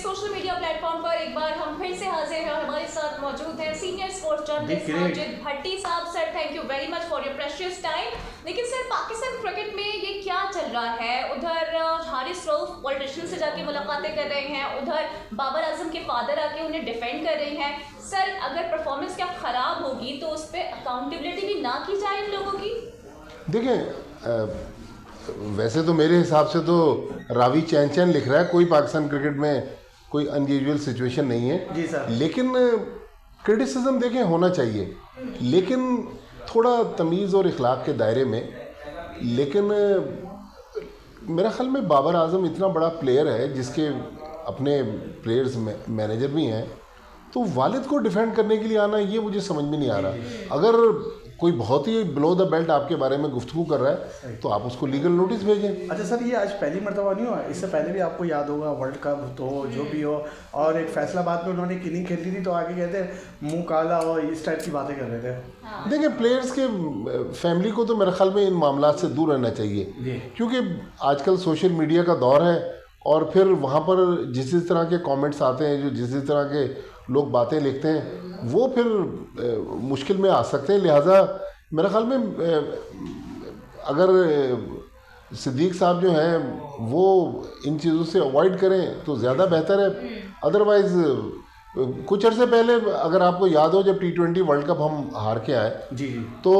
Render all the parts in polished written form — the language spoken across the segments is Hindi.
सोशल मीडिया प्लेटफॉर्म पर एक बार हम फिर से हाजिर हैं और हमारे साथ मौजूद हैं सीनियर स्पोर्ट्स जर्नलिस्ट माजिद भट्टी साहब। Sir thank you very much for your precious time. लेकिन सर पाकिस्तान क्रिकेट में ये क्या चल रहा है? उधर हारिस रऊफ पॉलिटिशियन से जाके मुलाकातें कर रहे हैं, उधर बाबर आजम के फादर आके उन्हें डिफेंड कर रहे हैं। सर अगर परफॉर्मेंस क्या खराब होगी तो उस पर अकाउंटेबिलिटी भी ना की जाए इन लोगों की? देखें, वैसे तो मेरे हिसाब से तो रावी चैन चैन लिख रहा है, कोई पाकिस्तान क्रिकेट में कोई अनयूजुअल सिचुएशन नहीं है जी सर। लेकिन क्रिटिसिज्म देखें होना चाहिए, लेकिन थोड़ा तमीज़ और इखलाक के दायरे में। लेकिन मेरा ख्याल में बाबर आजम इतना बड़ा प्लेयर है जिसके अपने प्लेयर्स मैनेजर भी हैं, तो वालिद को डिफेंड करने के लिए आना ये मुझे समझ में नहीं आ रहा। अगर कोई बहुत ही बिलो द बेल्ट आपके बारे में गुफ्तगू कर रहा है तो आप उसको लीगल नोटिस भेजें। अच्छा सर, ये आज पहली मरतबा नहीं हुआ, इससे पहले भी आपको याद होगा वर्ल्ड कप तो जो भी हो, और एक फैसलाबाद में उन्होंने एक इनिंग खेली थी तो आगे कहते मुंह काला और इस टाइप की बातें कर रहे थे। देखिए, प्लेयर्स के फैमिली को तो मेरे ख्याल में इन मामला से दूर रहना चाहिए, क्योंकि आजकल सोशल मीडिया का दौर है और फिर वहाँ पर जिस तरह के कमेंट्स आते हैं, जो जिस तरह के लोग बातें लिखते हैं, वो फिर मुश्किल में आ सकते हैं। लिहाजा मेरे ख्याल में अगर सिद्दीक साहब जो हैं वो इन चीज़ों से अवॉइड करें तो ज़्यादा बेहतर है। अदरवाइज़ कुछ अर्से पहले अगर आपको याद हो, जब T20 वर्ल्ड कप हम हार के आए जी तो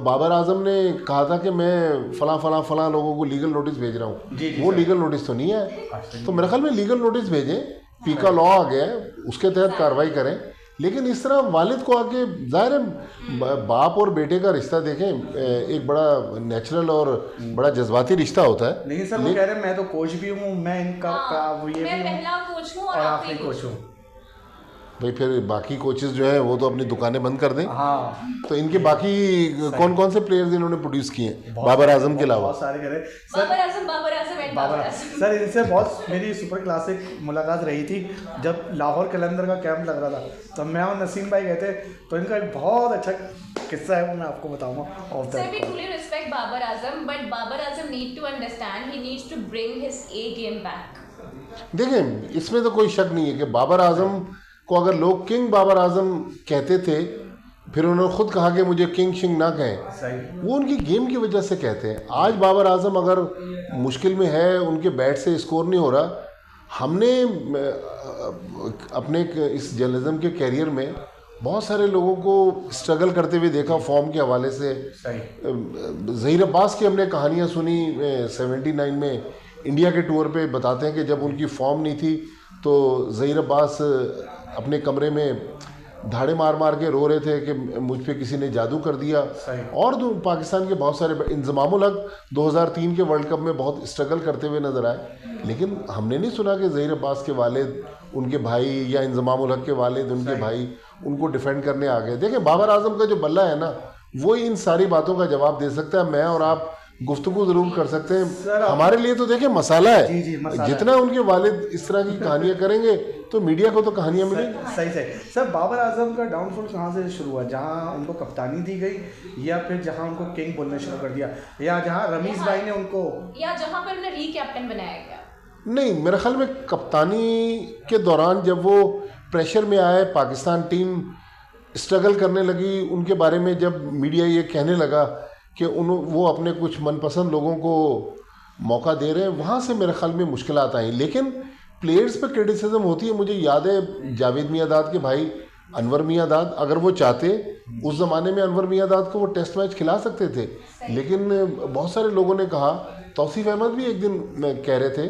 बाबर आजम ने कहा था कि मैं फलां लोगों को लीगल नोटिस भेज रहा हूँ। वो लीगल नोटिस तो नहीं है, तो मेरे ख्याल में लीगल नोटिस भेजें। पीका लॉ आ गया है, उसके तहत कार्रवाई करें। लेकिन इस तरह वालिद को आके, ज़ाहिर है बाप और बेटे का रिश्ता देखें, एक बड़ा नेचुरल और बड़ा जज्बाती रिश्ता होता है। लेकिन सर वो कह रहे हैं मैं तो कोच भी हूँ, मैं इनका वो ये मैं भी पहला कोच हूँ और आखिरी कोच हूँ। भाई फिर बाकी कोचेस जो हैं वो तो अपनी दुकानें बंद कर दें। हाँ, तो इनके बाकी कौन कौन से प्लेयर्स इन्होंने प्रोड्यूस किए हैं बाबर आजम के अलावा? बहुत सारे करे बाबर आजम एंड बाबर आजम। सर इनसे बहुत मेरी सुपर क्लासिक मुलाकात रही थी जब लाहौर कलंदर का कैंप लग रहा था, तो मैं और नसीम भाई गए थे। तो इनका एक बहुत अच्छा किस्सा है, वो मैं आपको बताऊंगा। Sir, we truly respect Babar Azam, but Babar Azam need to understand he needs to bring his A game back. देखें, इसमें तो कोई शक नहीं है कि बाबर आजम को अगर लोग किंग बाबर आजम कहते थे, फिर उन्होंने खुद कहा कि मुझे किंग शिंग ना कहें, वो उनकी गेम की वजह से कहते हैं। आज बाबर आजम अगर मुश्किल में है, उनके बैट से स्कोर नहीं हो रहा, हमने अपने इस जर्नलिज्म के कैरियर में बहुत सारे लोगों को स्ट्रगल करते हुए देखा फॉर्म के हवाले से। ज़हीर अब्बास की हमने कहानियाँ सुनी 79 में इंडिया के टूर पे, बताते हैं कि जब उनकी फॉर्म नहीं थी तो ज़हीर अब्बास अपने कमरे में धाड़े मार मार के रो रहे थे कि मुझ पे किसी ने जादू कर दिया। और पाकिस्तान के बहुत सारे इंज़मामुल हक 2003 के वर्ल्ड कप में बहुत स्ट्रगल करते हुए नज़र आए, लेकिन हमने नहीं सुना कि ज़हीर अब्बास के वालिद, उनके भाई, या इंज़मामुल हक के वालिद, उनके भाई उनको डिफेंड करने आ गए। देखें, बाबर आजम का जो बल्ला है ना, वो इन सारी बातों का जवाब दे सकता है। मैं और आप गुफ्तगू जरूर कर सकते हैं, हमारे लिए तो देखिए मसाला है। जी, मसाला जितना है। उनके वालिद इस तरह की कहानियां करेंगे तो मीडिया को तो कहानियां मिलेंगी। सही सर, बाबर आजम का डाउनफॉल कहाँ से शुरू हुआ? जहाँ उनको कप्तानी दी गई, या फिर जहाँ उनको किंग बोलना शुरू कर दिया, या जहाँ रमीज भाई ने उनको, या जहाँ पर उन्हें री कैप्टन बनाया गया? नहीं, मेरे ख्याल में कप्तानी के दौरान जब वो प्रेशर में आए, पाकिस्तान टीम स्ट्रगल करने लगी, उनके बारे में जब मीडिया ये कहने लगा कि वो अपने कुछ मनपसंद लोगों को मौका दे रहे हैं, वहाँ से मेरे ख्याल में मुश्किलात आई। लेकिन प्लेयर्स पे क्रिटिसिज्म होती है। मुझे याद है जावेद मियांदाद के भाई अनवर मियांदाद, अगर वो चाहते उस ज़माने में अनवर मियांदाद को वो टेस्ट मैच खिला सकते थे, लेकिन बहुत सारे लोगों ने कहा, तौसीफ अहमद भी एक दिन कह रहे थे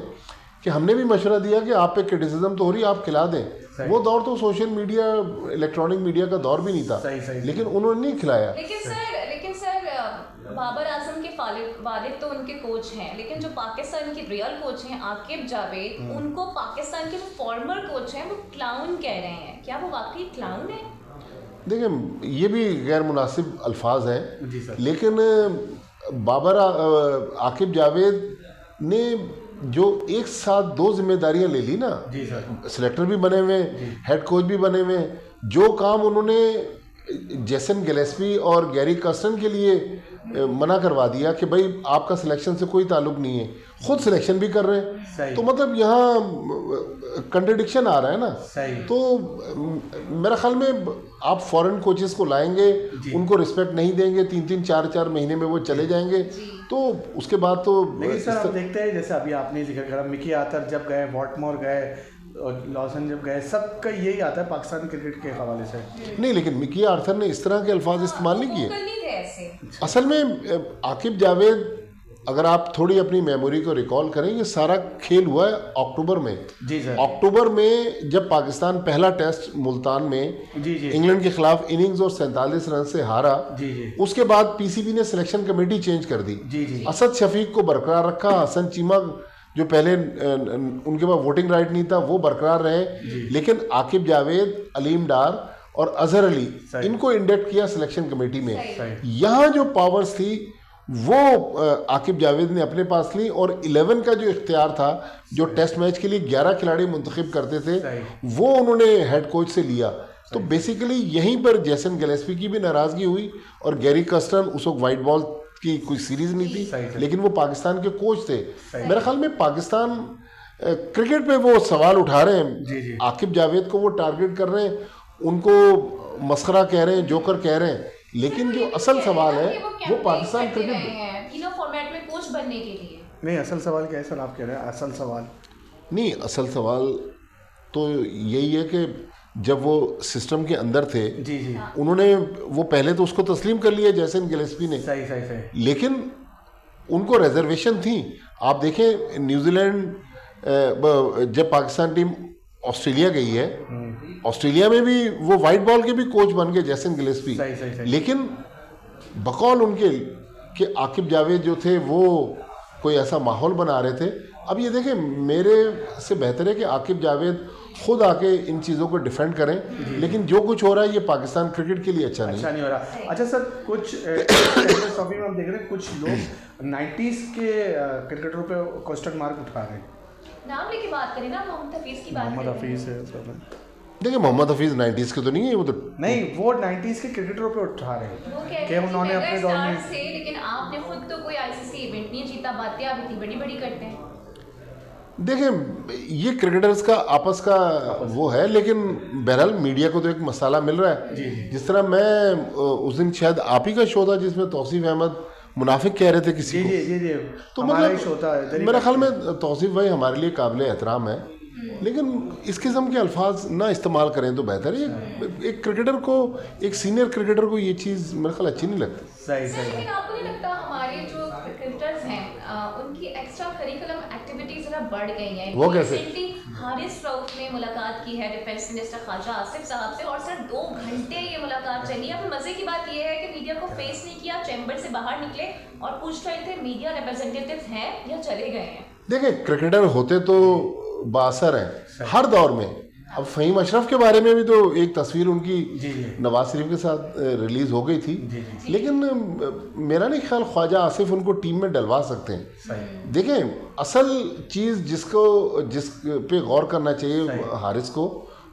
कि हमने भी मशवरा दिया कि आप पे क्रिटिसिज्म तो हो रही है, आप खिला दें। वो दौर तो सोशल मीडिया, इलेक्ट्रॉनिक मीडिया का दौर भी नहीं था। लेकिन उन्होंने नहीं खिलाया। लेकिन सर बाबर आजम के वालिद तो उनके कोच हैं, लेकिन जो पाकिस्तान के रियल कोच हैं आकिब जावेद, उनको पाकिस्तान के जो फॉर्मर कोच हैं वो क्लाउन कह रहे हैं। क्या वो वाकई क्लाउन है? देखिए, ये भी गैर मुनासिब अल्फाज हैं, लेकिन आकिब जावेद ने जो एक साथ दो जिम्मेदारियां ले ली ना, सिलेक्टर भी बने हुए, हेड कोच भी बने हुए, जो काम उन्होंने जेसन गिलेस्पी और गैरी कर्स्टन के लिए मना करवा दिया कि भाई आपका सिलेक्शन से कोई ताल्लुक नहीं है, खुद सिलेक्शन भी कर रहे हैं। सही। तो मतलब यहाँ कंट्रडिक्शन आ रहा है ना। सही। तो मेरा ख्याल में आप फॉरेन कोचेस को लाएंगे, उनको रिस्पेक्ट नहीं देंगे, 3-3 4-4 महीने में वो चले जाएंगे, तो उसके बाद तो लेकिन सर आप देखते हैं जैसे अभी आपने जिक्र करा मिकी आर्थर जब गए, वॉटमोर गए और लॉसन जब गए, सबका यही आता है पाकिस्तान क्रिकेट के हवाले से। नहीं, लेकिन मिकी आर्थर ने इस तरह के अल्फाज इस्तेमाल नहीं किए। नहीं थे ऐसे। असल में आकिब जावेद, अगर आप थोड़ी अपनी मेमोरी को रिकॉल करें, ये सारा खेल हुआ है अक्टूबर में। जी सर। अक्टूबर में जब पाकिस्तान पहला टेस्ट मुल्तान में जी जी इंग्लैंड के खिलाफ इनिंग्स और 47 रन से हारा, जी जी उसके बाद पीसीबी ने सिलेक्शन कमेटी चेंज कर दी। जी जी असद शफीक को बरकरार रखा, हसन चीमा जो पहले उनके पास वोटिंग राइट नहीं था वो बरकरार रहे, लेकिन आकिब जावेद, अलीम डार और अजहर अली, इनको इंडक्ट किया सिलेक्शन कमेटी में। यहाँ जो पावर्स थी वो आकिब जावेद ने अपने पास ली, और 11 का जो इख्तियार था, जो टेस्ट मैच के लिए 11 खिलाड़ी मुंतखब करते थे, वो उन्होंने हेड कोच से लिया। तो बेसिकली यहीं पर जैसन गिलेस्पी की भी नाराज़गी हुई, और गैरी कस्टन, उस वक्त वाइट बॉल की कोई सीरीज नहीं थी, लेकिन वो पाकिस्तान के कोच थे। मेरे ख्याल में पाकिस्तान क्रिकेट पे वो सवाल उठा रहे हैं, आकिब जावेद को वो टारगेट कर रहे हैं, उनको मस्खरा कह रहे हैं, जोकर कह रहे हैं, लेकिन जो असल सवाल है वो पाकिस्तान क्रिकेट तीनों फॉर्मेट में कोच बनने के लिए। नहीं, असल सवाल क्या है सर, आप कह रहे हैं असल सवाल? नहीं, असल सवाल तो यही है कि जब वो सिस्टम के अंदर थे, जी जी, उन्होंने वो पहले तो उसको तस्लीम कर लिया जैसन गिलेस्पी ने, सही सही सही, लेकिन उनको रिजर्वेशन थी। आप देखें न्यूजीलैंड जब पाकिस्तान टीम ऑस्ट्रेलिया गई है, ऑस्ट्रेलिया में भी वो वाइट बॉल के भी कोच बन गए जैसन गिलेस्पी, लेकिन बकौल उनके कि आकिब जावेद जो थे वो कोई ऐसा माहौल बना रहे थे। अब ये देखें, मेरे से बेहतर है कि आकिब जावेद खुद आके इन चीज़ों को डिफेंड करें, लेकिन जो कुछ हो रहा है ये पाकिस्तान क्रिकेट के लिए अच्छा नहीं हो रहा। अच्छा सर, कुछ ट्रॉफी में हम देख रहे हैं कुछ लोग 90s के क्रिकेटरों पे क्वेश्चन मार्क उठा रहे हैं। नाम लेके बात करें ना, मोहम्मद हफीज की बात मोहम्मद हफीज है सर। देखिए, मोहम्मद हफीज 90s के तो नहीं है, वो तो नहीं, वो 90s के क्रिकेटरों पे उठा रहे हैं कि उन्होंने अपने दौर में से, लेकिन आपने खुद तो कोई आईसीसी इवेंट नहीं जीता, बातें आप इतनी बड़ी बड़ी करते हैं। देखें, ये क्रिकेटर्स का आपस का वो है, लेकिन बहरहाल मीडिया को तो एक मसाला मिल रहा है। जिस तरह मैं उस दिन शायद आप ही का शो था जिसमें तौसीफ अहमद मुनाफिक कह रहे थे किसी को, जी, तो मतलब मेरा ख्याल में तौसीफ भाई हमारे लिए काबिल एहतराम है, लेकिन इस किस्म के अल्फाज ना इस्तेमाल करें तो बेहतर है। एक क्रिकेटर को, एक सीनियर क्रिकेटर को ये चीज़ मेरे ख्याल अच्छी नहीं लगती। सही सही। लेकिन आपको नहीं लगता हमारे जो क्रिकेटर्स हैं उनकी एक्स्ट्रा करिकुलम एक्टिविटीज जरा बढ़ गई हैं? वो कैसे? हारिस रऊफ ने मुलाकात की है डिफेंस मिनिस्टर ख्वाजा आसिफ साहब से, और सिर्फ 2 घंटे ये मुलाकात चली। अब मजे की बात ये है कि मीडिया को फेस नहीं किया, चैम्बर से बाहर निकले और पूछ रहे थे मीडिया रिप्रेजेंटेटिव हैं या चले गए हैं। देखिए, क्रिकेटर होते तो बासर हैं हर दौर में। अब फ़हीम अशरफ के बारे में भी तो एक तस्वीर उनकी नवाज शरीफ के साथ रिलीज हो गई थी, लेकिन मेरा नहीं ख्याल ख्वाजा आसिफ उनको टीम में डलवा सकते हैं। देखें, असल चीज़ जिस पे गौर करना चाहिए हारिस को,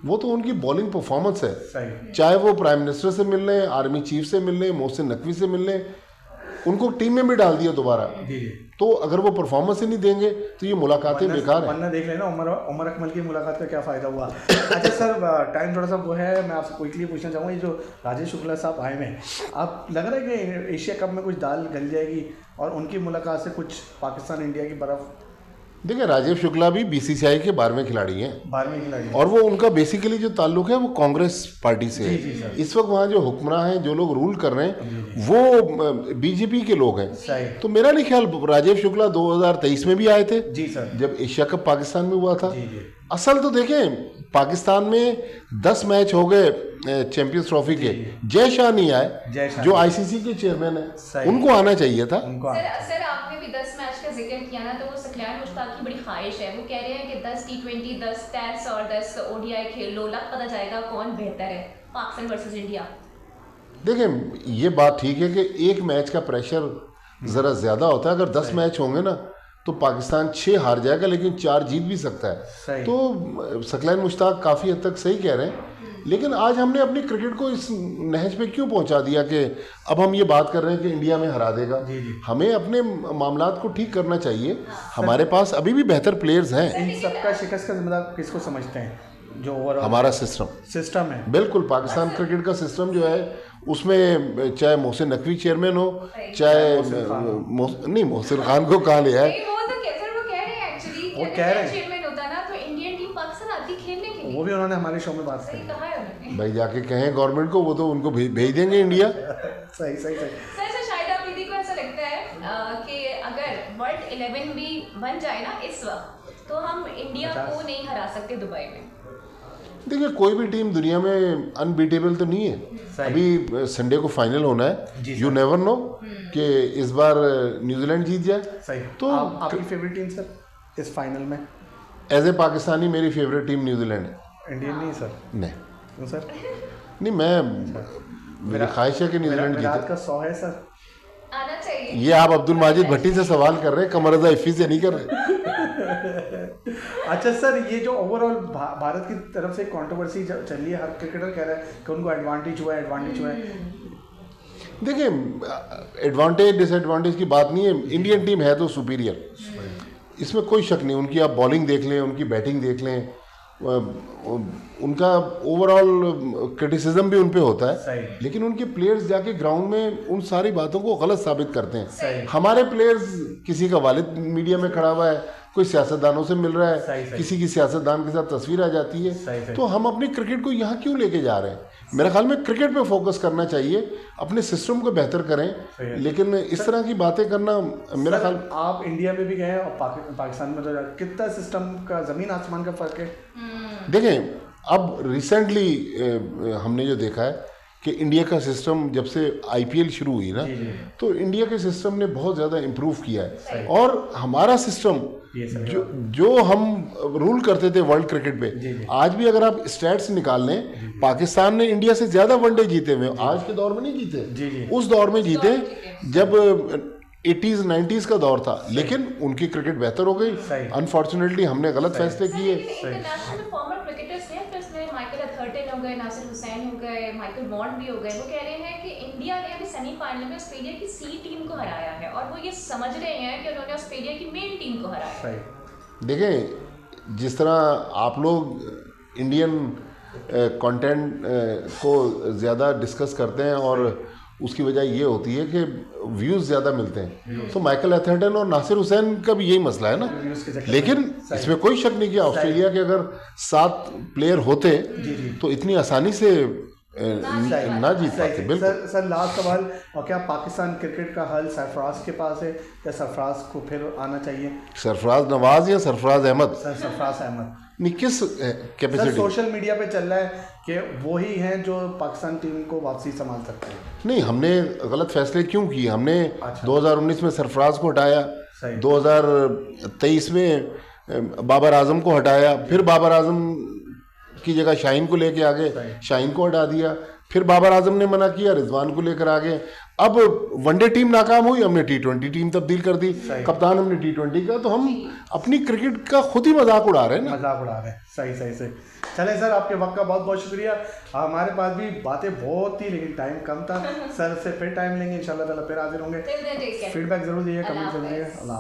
वो तो उनकी बॉलिंग परफॉर्मेंस है। चाहे वो प्राइम मिनिस्टर से मिल लें, आर्मी चीफ से मिल लें, मोहसिन नकवी से मिल लें, उनको टीम में भी डाल दिया दोबारा, तो अगर वो परफॉर्मेंस ही नहीं देंगे तो ये मुलाकातें बेकार है। वरना देख लेना उमर अकमल की मुलाकात का क्या फ़ायदा हुआ। अच्छा सर, टाइम थोड़ा सा वो है, मैं आपसे क्विकली पूछना चाहूँगा, ये जो राजेश शुक्ला साहब आए हैं, आप लग रहा है कि एशिया कप में कुछ दाल गल जाएगी और उनकी मुलाकात से कुछ पाकिस्तान इंडिया की बर्फ? देखिए, राजीव शुक्ला भी बीसीसीआई के 12वें खिलाड़ी हैं, 12वें खिलाड़ी, और वो उनका बेसिकली जो ताल्लुक है वो कांग्रेस पार्टी से है। इस वक्त वहाँ जो हुक्मरान हैं, जो लोग रूल कर रहे हैं, वो बीजेपी के लोग हैं। तो मेरा नहीं ख्याल, राजीव शुक्ला 2023 में भी आए थे जी सर, जब एशिया कप पाकिस्तान में हुआ था। असल तो देखें, पाकिस्तान में 10 मैच हो गए चैंपियंस ट्रॉफी के, जय शाह नहीं आए, जो आईसीसी के चेयरमैन है, उनको आना चाहिए था। सर आपने भी 10 मैच का जिक्र किया ना, तो वो सखियान मुश्ताक की बड़ी ख्वाहिश है। वो कह रहे हैं कि 10 T20, 10 टेस्ट और 10 ODI खेल लो, लग पता जाएगा कौन बेहतर है, पाकिस्तान वर्सेस इंडिया। देखें, ये बात ठीक है कि एक मैच का प्रेशर ज़रा ज़्यादा होता है। अगर 10 मैच होंगे ना तो पाकिस्तान 6 हार जाएगा, लेकिन 4 जीत भी सकता है। तो सकलैन मुश्ताक काफ़ी हद तक सही कह रहे हैं लेकिन आज हमने अपनी क्रिकेट को इस नहज पे क्यों पहुंचा दिया कि अब हम ये बात कर रहे हैं कि इंडिया में हरा देगा। हमें अपने मामलात को ठीक करना चाहिए। हमारे पास अभी भी बेहतर प्लेयर्स हैं। इन सबका शिकस्त का जिम्मेदार किसको समझते हैं? जो ओवरऑल हमारा सिस्टम है। बिल्कुल, पाकिस्तान क्रिकेट का सिस्टम जो है उसमें चाहे मोहसिन नकवी चेयरमैन हो, चाहे नहीं, मोहसिन खान को कहाँ लिया है, वो कह रहे हैं चेयरमैन होता ना तो इंडियन टीम पाकिस्तान आती खेलने के लिए। वो भी उन्होंने हमारे शो में बात सही की। कहा है उन्होंने। भाई जाके कहें गवर्नमेंट को, वो तो उनको भेज देंगे इंडिया। सही सही सही। सर शायद आप दीदी को ऐसा लगता है कि अगर वर्ल्ड 11 भी बन जाए ना इस वक्त, तो हम इंडिया को नहीं हरा सकते दुबई में। देखिए, कोई भी टीम दुनिया में अनबीटेबल तो नहीं है। अभी संडे को फाइनल होना है, यू नेवर नो कि इस बार न्यूजीलैंड जीत जाए। सही। तो आपकी फेवरेट टीम सर इस फाइनल में? एज ए पाकिस्तानी मेरी फेवरेट टीम न्यूजीलैंड है। इंडियन नहीं सर? नहीं क्यों सर? नहीं, मेरी ख्वाहिश है कि न्यूजीलैंड विराट जीते। का 100 है सर। आना चाहिए। ये आप अब्दुल माजिद भट्टी से सवाल कर रहे हैं, कमर रजा इफ़ी से नहीं कर रहे। अच्छा सर, ये जो ओवरऑल भारत की तरफ से कंट्रोवर्सी चल रही है, हर क्रिकेटर कह रहा है कि उनको एडवांटेज हुआ है। देखिए, एडवांटेज डिसएडवांटेज की बात नहीं है। इंडियन टीम है तो सुपीरियर, इसमें कोई शक नहीं। उनकी आप बॉलिंग देख लें, उनकी बैटिंग देख लें, उनका ओवरऑल क्रिटिसिज्म भी उन पे होता है, लेकिन उनके प्लेयर्स जाके ग्राउंड में उन सारी बातों को गलत साबित करते हैं। हमारे प्लेयर्स, किसी का वालिद मीडिया में खड़ा हुआ है, कोई सियासतदानों से मिल रहा है, किसी की सियासतदान के साथ तस्वीर आ जाती है, तो हम अपनी क्रिकेट को यहाँ क्यों लेके जा रहे हैं? मेरे ख्याल में क्रिकेट पे फोकस करना चाहिए, अपने सिस्टम को बेहतर करें, लेकिन इस तरह की बातें करना मेरा ख्याल। आप इंडिया में भी गए और पाकिस्तान में तो कितना सिस्टम का जमीन आसमान का फर्क है। देखें, अब रिसेंटली हमने जो देखा है कि इंडिया का सिस्टम जब से आईपीएल शुरू हुई ना, तो इंडिया के सिस्टम ने बहुत ज़्यादा इम्प्रूव किया है। और हमारा सिस्टम जो हम रूल करते थे वर्ल्ड क्रिकेट पे, आज भी अगर आप स्टैट्स निकाल लें, पाकिस्तान ने इंडिया से ज़्यादा वनडे जीते हुए। आज के दौर में नहीं जीते, उस दौर में जीते जब 80s 90s का दौर था, लेकिन उनकी क्रिकेट बेहतर हो गई। अनफॉर्चुनेटली हमने गलत फैसले किए। इंटरनेशनल फॉर्मर क्रिकेटर्स हैं, प्लस में माइकल अथर्टन हो गए, नासिर हुसैन हो गए, माइकल बॉन्ड भी हो गए, वो कह रहे हैं कि इंडिया ने अभी सेमीफाइनल में ऑस्ट्रेलिया की सी टीम को हराया है, और वो ये समझ रहे हैं कि उन्होंने ऑस्ट्रेलिया की मेन टीम को हराया। देखें, जिस तरह आप लोग इंडियन कंटेंट को ज़्यादा डिस्कस करते हैं और उसकी वजह ये होती है कि व्यूज़ ज़्यादा मिलते हैं, तो माइकल एथर्टन और नासिर हुसैन का भी यही मसला है ना। लेकिन इसमें कोई शक नहीं कि ऑस्ट्रेलिया के अगर 7 प्लेयर होते तो इतनी आसानी से ना जीत पाते। बिल्कुल सर लास्ट सवाल, और क्या पाकिस्तान क्रिकेट का हल सरफराज के पास है या सरफराज को फिर आना चाहिए? सरफराज नवाज या सरफराज अहमद? सरफराज अहमद। नहीं, किस कैपेसिटी? सोशल मीडिया पे चल रहा है कि वो ही हैं जो पाकिस्तान टीम को वापसी संभाल सकते हैं। नहीं, हमने गलत फैसले क्यों किए? हमने 2019 में सरफराज को हटाया, 2023 में बाबर आजम को हटाया, फिर बाबर आजम की जगह शाहीन को लेके आ गए, शाहीन को हटा दिया, फिर बाबर आजम ने मना किया, रिजवान को लेकर आ गए। अब वनडे टीम नाकाम हुई, हमने T20 टीम तब्दील कर दी, कप्तान हमने T20 का। तो हम अपनी क्रिकेट का खुद ही मजाक उड़ा रहे हैं ना। मजाक उड़ा रहे हैं। सही सही सही। चले सर, आपके वक्त का बहुत बहुत शुक्रिया। हमारे पास भी बातें बहुत थी, लेकिन टाइम कम था। सर से फिर टाइम लेंगे इंशाल्लाह ताला, फिर हाजिर होंगे। फीडबैक जरूर दीजिए, कमेंट जरूर दीजिए।